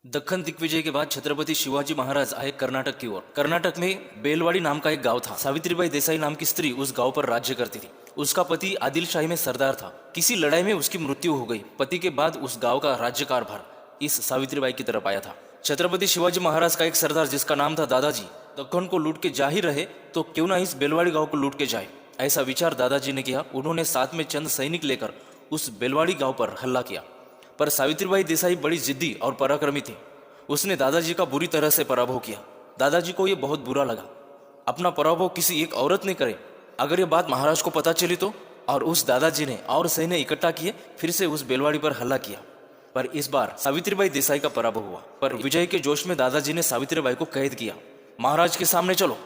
दक्कन दिग्विजय के बाद छत्रपति शिवाजी महाराज आए कर्नाटक की ओर। कर्नाटक में बेलवाड़ी नाम का एक गांव था। सावित्रीबाई देसाई नाम की स्त्री उस गांव पर राज्य करती थी। उसका पति आदिल शाही में सरदार था। किसी लड़ाई में उसकी मृत्यु हो गई। पति के बाद उस गांव का राज्य कारभार इस सावित्रीबाई की तरफ आया था। छत्रपति शिवाजी महाराज का एक सरदार जिसका नाम था दादाजी, दक्कन को लूट के जा ही रहे तो क्यों ना इस बेलवाड़ी गांव को लूट के जाए, ऐसा विचार दादाजी ने किया। उन्होंने साथ में चंद सैनिक लेकर उस बेलवाड़ी गांव पर हमला किया। पर सावित्रीबाई देसाई बड़ी जिद्दी और पराक्रमी थी। उसने दादाजी का बुरी तरह से पराभव किया। दादाजी को यह बहुत बुरा लगा। अपना पराभव किसी एक औरत ने करे, अगर ये बात महाराज को पता चली तो। और उस दादाजी ने और सैन्य इकट्ठा किए, फिर से उस बेलवाड़ी पर हमला किया। पर इस बार सावित्रीबाई देसाई का पराभव हुआ। पर विजय के जोश में दादाजी ने सावित्रीबाई को कैद किया। महाराज के सामने चलो।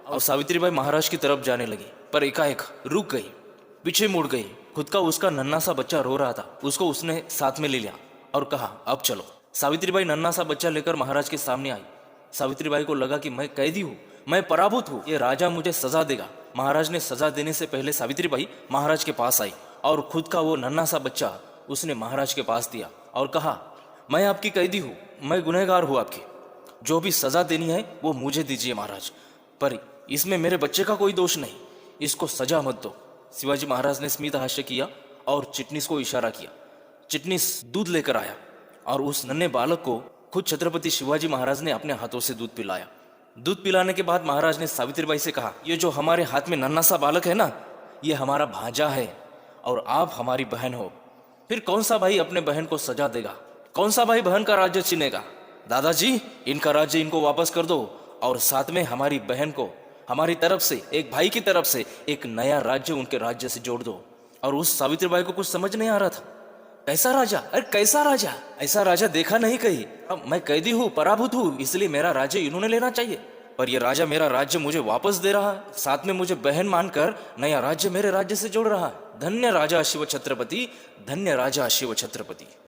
और सावित्रीबाई महाराज की तरफ जाने लगी, पर एकाएक रुक गई, पीछे मुड़ गई। खुद का उसका नन्हा सा बच्चा रो रहा था। उसको उसने साथ में ले लिया और कहा, अब चलो। सावित्रीबाई नन्हा सा बच्चा लेकर महाराज के सामने आई। सावित्रीबाई को लगा कि मैं कैदी हूँ, मैं पराभूत हूँ, ये राजा मुझे सजा देगा। महाराज ने सजा देने से पहले सावित्रीबाई महाराज के पास आई और खुद का वो नन्हा सा बच्चा उसने महाराज के पास दिया और कहा, मैं आपकी कैदी हूँ, मैं गुनहगार हूँ आपकी। जो भी सजा देनी है वो मुझे दीजिए महाराज, पर इसमें मेरे बच्चे का कोई दोष नहीं, इसको सजा मत दो। शिवाजी महाराज ने स्मित हास्य किया और चिटनीस को इशारा किया। चिटनीस दूध लेकर आया और उस नन्हे बालक को खुद छत्रपति शिवाजी महाराज ने अपने हाथों से दूध पिलाया। दूध पिलाने के बाद महाराज ने सावित्रीबाई से कहा, ये जो हमारे हाथ में नन्हा सा बालक है ना, ये हमारा भांजा है और आप हमारी बहन हो। फिर कौन सा भाई अपने बहन को सजा देगा? कौन सा भाई बहन का राज्य छीनेगा? दादाजी, इनका राज्य इनको वापस कर दो और साथ में हमारी बहन को हमारी तरफ से, एक भाई की तरफ से, एक नया राज्य उनके राज्य से जोड़ दो। और उस सावित्रीबाई को कुछ समझ नहीं आ रहा था। कैसा राजा? अरे कैसा राजा? ऐसा राजा देखा नहीं कहीं। अब मैं कैदी हूँ, पराभूत हूँ, इसलिए मेरा राज्य इन्होंने लेना चाहिए। पर ये राजा मेरा राज्य मुझे वापस दे रहा है, साथ में मुझे बहन मानकर नया राज्य मेरे राज्य से जोड़ रहा है। धन्य राजा शिव छत्रपति, धन्य राजा शिव छत्रपति।